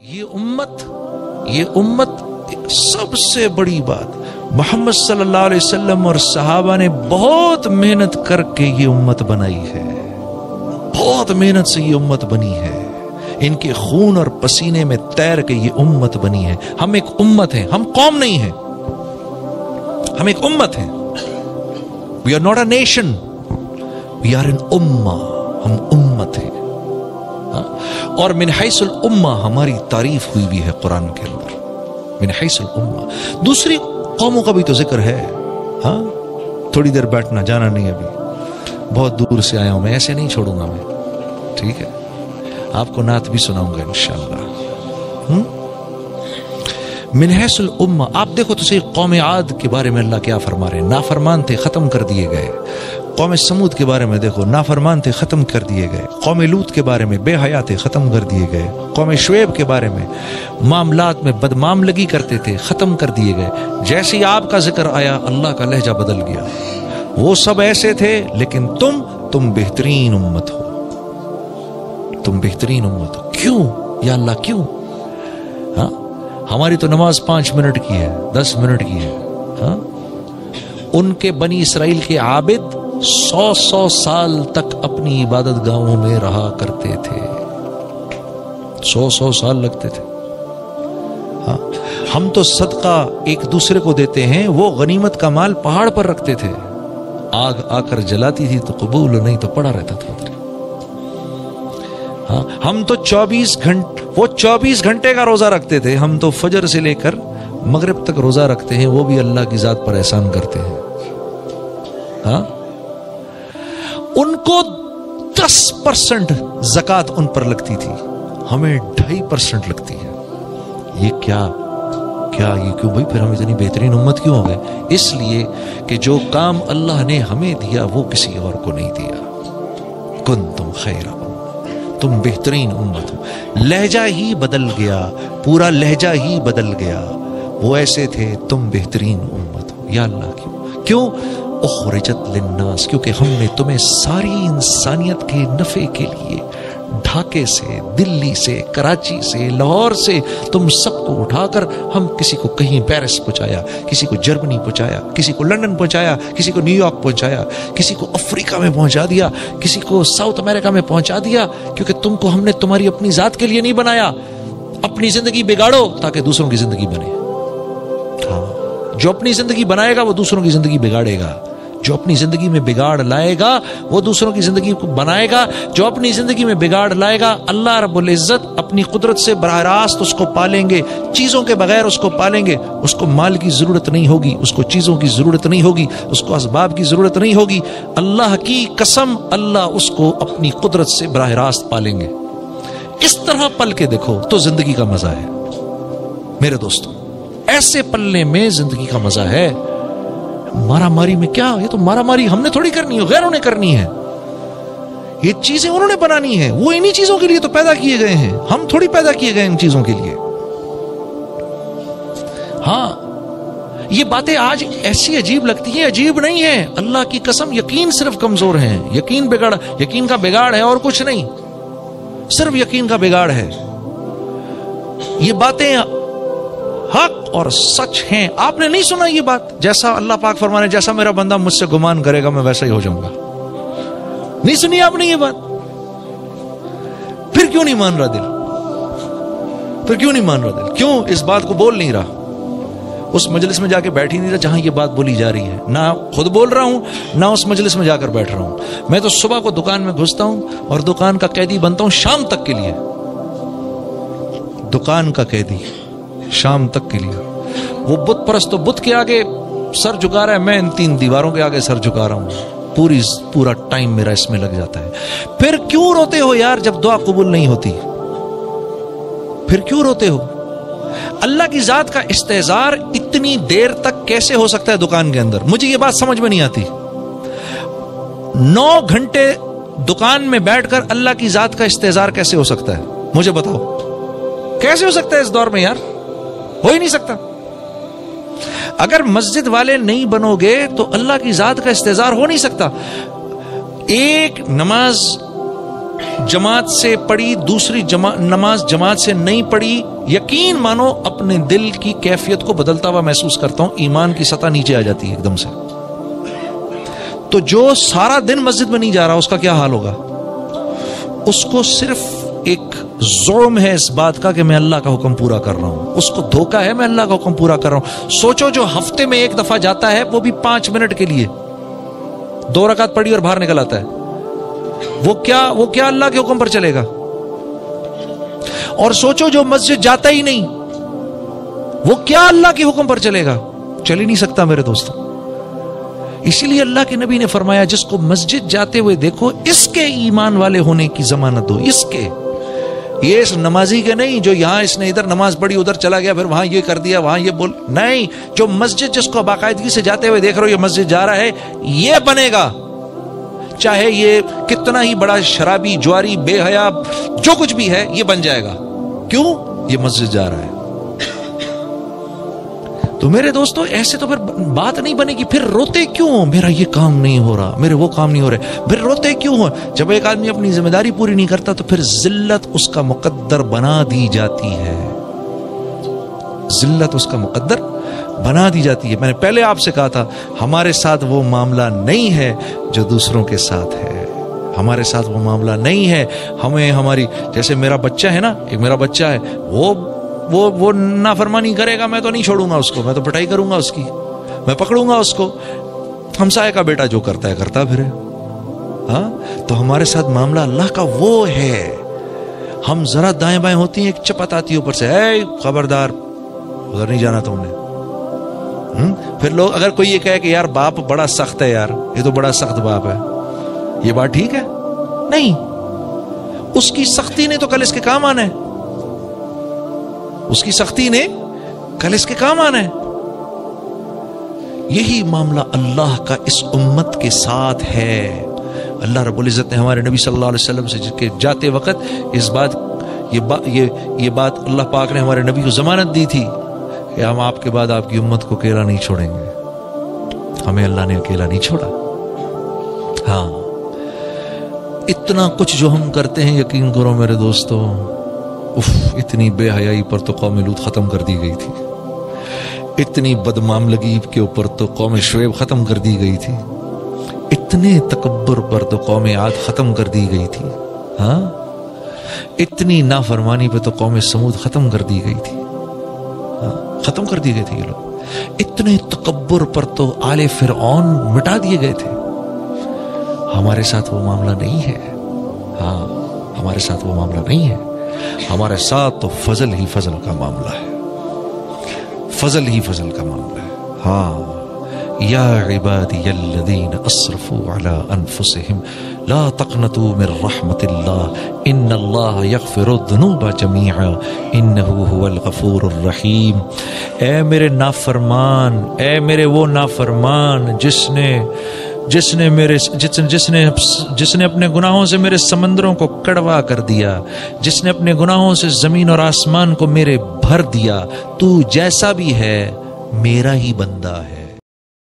یہ امت سب سے بڑی بات، محمد صلی اللہ علیہ وسلم اور صحابہ نے بہت محنت کر کے یہ امت بنائی ہے، بہت محنت سے یہ امت بنی ہے، ان کے خون اور پسینے میں تیر کے یہ امت بنی ہے۔ ہم ایک امت ہیں، ہم قوم نہیں ہیں، ہم ایک امت ہیں۔ We are not a nation, we are an امہ، ہم امت ہیں۔ اور من حیث الامہ ہماری تعریف ہوئی بھی ہے قرآن کے اندر، من حیث الامہ۔ دوسری قوموں کا بھی تو ذکر ہے۔ ہاں تھوڑی دیر بیٹھنا، جانا نہیں، ابھی بہت دور سے آیا ہوں میں، ایسے نہیں چھوڑوں گا میں، ٹھیک ہے؟ آپ کو نعت بھی سناؤں گا انشاءاللہ۔ من حیث الامہ آپ دیکھو تو صحیح، قوم عاد کے بارے میں اللہ کیا فرما رہے ہیں، نافرمان تھے ختم کر دیے گئے۔ قوم سمود کے بارے میں دیکھو، نافرمان تھے ختم کر دیے گئے۔ قوم لوط کے بارے میں بے حیا تھے ختم کر دیے گئے۔ قوم شعیب کے بارے میں معاملات میں بدمعاملگی کرتے تھے ختم کر دیے گئے۔ جیسے ہی آپ کا ذکر آیا اللہ کا لہجہ بدل گیا، وہ سب ایسے تھے لیکن تم بہترین امت ہو، تم بہترین امت ہو۔ کیوں یا اللہ کیوں؟ ہاں ہماری تو نماز 5 منٹ کی ہے، 10 منٹ کی ہے۔ ہاں ان کے بنی اسرائیل کے عابد 100 سال تک اپنی عبادت گاہوں میں رہا کرتے تھے، 100 سال لگتے تھے۔ ہاں ہم تو صدقہ ایک دوسرے کو دیتے ہیں، وہ غنیمت کا مال پہاڑ پر رکھتے تھے، آگ آ کر جلاتی تھی تو قبول، نہیں تو پڑا رہتا تھا۔ ہاں ہم تو 24 گھنٹے کا روزہ رکھتے تھے، ہم تو فجر سے لے کر مغرب تک روزہ رکھتے ہیں، وہ بھی اللہ کی ذات پر احسان کرتے ہیں۔ ہاں ان کو 10% زکوٰۃ ان پر لگتی تھی، ہمیں 2.5% لگتی ہے۔ یہ کیا یہ کیوں بھائی؟ پھر ہم اتنی بہترین امت کیوں ہو گئے؟ اس لیے کہ جو کام اللہ نے ہمیں دیا وہ کسی اور کو نہیں دیا۔ کنتم خیر امہ، تم بہترین امت ہو۔ لہجہ ہی بدل گیا، پورا لہجہ ہی بدل گیا، وہ ایسے تھے، تم بہترین امت ہو۔ یا اللہ کیوں؟ اخرجت للناس، کیونکہ ہم نے تمہیں ساری انسانیت کے نفع کے لیے ڈھاکے سے، دلی سے، کراچی سے، لاہور سے تم سب کو اٹھا کر ہم کسی کو کہیں پیرس پہنچایا، کسی کو جرمنی پہنچایا، کسی کو لندن پہنچایا، کسی کو نیو یارک پہنچایا، کسی کو افریقہ میں پہنچا دیا، کسی کو ساؤتھ امریکہ میں پہنچا دیا، کیونکہ تم کو ہم نے تمہاری اپنی ذات کے لیے نہیں بنایا۔ اپنی زندگی بگاڑو تاکہ دوسروں کی زندگی بنے۔ ہاں جو اپنی زندگی بنائے گا وہ دوسروں کی زندگی بگاڑے گا، جو اپنی زندگی میں بگاڑ لائے گا وہ دوسروں کی زندگی کو بنائے گا، جو اپنی زندگی میں بگاڑ لائے گا اللہ رب العزت اپنی قدرت سے براہ راست اس کو پالیں گے، چیزوں کے بغیر اس کو پالیں گے۔ اس کو مال کی ضرورت نہیں ہوگی، اس کو چیزوں کی ضرورت نہیں ہوگی، اس کو اسباب کی ضرورت نہیں ہوگی۔ اللہ کی قسم اللہ اس کو اپنی قدرت سے براہ راست پالیں گے۔ اس طرح پل کے دیکھو تو زندگی کا مزہ ہے میرے دوستوں، ایسے پلنے میں زندگی کا مزہ ہے۔ مارا ماری میں کیا؟ یہ تو مارا ماری ہم نے تھوڑی کرنی ہے، غیروں نے کرنی ہے۔ یہ چیزیں انہوں نے بنانی ہیں، وہ انہی چیزوں کے لیے تو پیدا کیے گئے ہیں، ہم تھوڑی پیدا کیے گئے ان چیزوں کے لیے۔ ہاں یہ باتیں آج ایسی عجیب لگتی ہیں، عجیب نہیں ہے، اللہ کی قسم یقین صرف کمزور ہیں، یقین کا بگاڑ ہے اور کچھ نہیں، صرف یقین کا بگاڑ ہے۔ یہ باتیں حق اور سچ ہیں۔ آپ نے نہیں سنا یہ بات؟ جیسا اللہ پاک فرمانے، جیسا میرا بندہ مجھ سے گمان کرے گا میں ویسا ہی ہو جاؤں گا۔ نہیں سنی آپ نے یہ بات؟ پھر کیوں نہیں مان رہا دل؟ پھر کیوں نہیں مان رہا دل؟ کیوں اس بات کو بول نہیں رہا؟ اس مجلس میں جا کے بیٹھ ہی نہیں رہا جہاں یہ بات بولی جا رہی ہے، نہ خود بول رہا ہوں نہ اس مجلس میں جا کر بیٹھ رہا ہوں۔ میں تو صبح کو دکان میں گھستا ہوں اور دکان کا قیدی بنتا ہوں شام تک کے لیے، دکان کا قیدی شام تک کے لیے۔ وہ بت پرست تو بت کے آگے سر جھکا رہا ہے، میں ان 3 دیواروں کے آگے سر جھکا رہا ہوں، پورا ٹائم میرا اس میں لگ جاتا ہے۔ پھر کیوں روتے ہو یار جب دعا قبول نہیں ہوتی؟ پھر کیوں روتے ہو؟ اللہ کی ذات کا استحضار اتنی دیر تک کیسے ہو سکتا ہے دکان کے اندر؟ مجھے یہ بات سمجھ میں نہیں آتی۔ 9 گھنٹے دکان میں بیٹھ کر اللہ کی ذات کا استحضار کیسے ہو سکتا ہے؟ مجھے بتاؤ کیسے ہو سکتا ہے اس دور میں یار؟ ہو ہی نہیں سکتا۔ اگر مسجد والے نہیں بنو گے تو اللہ کی ذات کا استحضار ہو نہیں سکتا۔ ایک نماز جماعت سے پڑھی، دوسری نماز جماعت سے نہیں پڑھی، یقین مانو اپنے دل کی کیفیت کو بدلتا ہوا محسوس کرتا ہوں، ایمان کی سطح نیچے آ جاتی ہے ایک دم سے۔ تو جو سارا دن مسجد میں نہیں جا رہا اس کا کیا حال ہوگا؟ اس کو صرف ایک ظلم ہے اس بات کا کہ میں اللہ کا حکم پورا کر رہا ہوں، اس کو دھوکا ہے میں اللہ کا حکم پورا کر رہا ہوں۔ سوچو جو ہفتے میں ایک دفعہ جاتا ہے وہ بھی 5 منٹ کے لیے، 2 رکعت پڑھی اور باہر نکل آتا ہے، وہ کیا اللہ کے حکم پر چلے گا؟ اور سوچو جو مسجد جاتا ہی نہیں، وہ کیا اللہ کے حکم پر چلے گا؟ چل ہی نہیں سکتا میرے دوستوں۔ اسی لیے اللہ کے نبی نے فرمایا جس کو مسجد جاتے ہوئے دیکھو اس کے ایمان والے ہونے کی ضمانت دو، اس کے، یہ اس نمازی کے نہیں جو یہاں اس نے ادھر نماز پڑھی ادھر چلا گیا پھر وہاں یہ کر دیا وہاں یہ بول، نہیں، جو مسجد جس کو باقاعدگی سے جاتے ہوئے دیکھ رہے ہو یہ مسجد جا رہا ہے، یہ بنے گا، چاہے یہ کتنا ہی بڑا شرابی، جواری، بے حیا، جو کچھ بھی ہے یہ بن جائے گا۔ کیوں؟ یہ مسجد جا رہا ہے۔ تو میرے دوستو ایسے تو پھر بات نہیں بنے گی، پھر روتے کیوں؟ میرا یہ کام نہیں ہو رہا، میرے وہ کام نہیں ہو رہے، پھر روتے کیوں ہو؟ جب ایک آدمی اپنی ذمہ داری پوری نہیں کرتا تو پھر ذلت اس کا مقدر بنا دی جاتی ہے، ذلت اس کا مقدر بنا دی جاتی ہے۔ میں نے پہلے آپ سے کہا تھا ہمارے ساتھ وہ معاملہ نہیں ہے جو دوسروں کے ساتھ ہے، ہمارے ساتھ وہ معاملہ نہیں ہے۔ ہمیں ہماری، جیسے میرا بچہ ہے نا، ایک میرا بچہ ہے، وہ نافرمانی کرے گا میں تو نہیں چھوڑوں گا اس کو، میں تو پٹائی کروں گا اس کی، میں پکڑوں گا اس کو۔ ہمسائے کا بیٹا جو کرتا ہے کرتا پھرے، ہاں۔ تو ہمارے ساتھ معاملہ اللہ کا وہ ہے، ہم ذرا دائیں بائیں ہوتی ہیں ایک چپت آتی ہے اوپر سے، اے خبردار ادھر نہیں جانا تم نے۔ پھر لوگ اگر کوئی یہ کہے کہ یار باپ بڑا سخت ہے، یار یہ تو بڑا سخت باپ ہے، یہ بات ٹھیک ہے؟ نہیں، اس کی سختی نے تو کل اس کے کام آنا ہے، اس کی سختی نے کل اس کے کام آنا ہے۔ یہی معاملہ اللہ کا اس امت کے ساتھ ہے۔ اللہ رب العزت نے ہمارے نبی صلی اللہ علیہ وسلم سے جاتے وقت اس بات یہ بات اللہ پاک نے ہمارے نبی کو ضمانت دی تھی کہ ہم آپ کے بعد آپ کی امت کو اکیلا نہیں چھوڑیں گے۔ ہمیں اللہ نے اکیلا نہیں چھوڑا۔ ہاں، اتنا کچھ جو ہم کرتے ہیں یقین کرو میرے دوستو، اتنی بے حیائی پر تو قوم لوط ختم کر دی گئی تھی، اتنی بدمعاملگی کے اوپر تو قوم شعیب ختم کر دی گئی تھی، اتنے تکبر پر تو قوم عاد ختم کر دی گئی تھی، ہاں، اتنی نافرمانی پہ تو قوم سمود ختم کر دی گئی تھی، ہاں، ختم کر دی گئی تھی یہ لوگ، اتنے تکبر پر تو آل فرعون مٹا دیے گئے تھے۔ ہمارے ساتھ وہ معاملہ نہیں ہے، ہاں، ہمارے ساتھ وہ معاملہ نہیں ہے، ہمارے ساتھ تو فضل ہی فضل کا معاملہ ہے، فضل ہی فضل کا معاملہ ہے۔ ہاں، یا عبادی الذین اسرفوا علی انفسہم لا تقنطوا من رحمت اللہ ان اللہ یغفر الذنوب جمیعا انہ هو الغفور الرحیم۔ اے میرے نافرمان، اے میرے وہ نافرمان جس نے اپنے گناہوں سے میرے سمندروں کو کڑوا کر دیا، جس نے اپنے گناہوں سے زمین اور آسمان کو میرے بھر دیا، تو جیسا بھی ہے میرا ہی بندہ ہے۔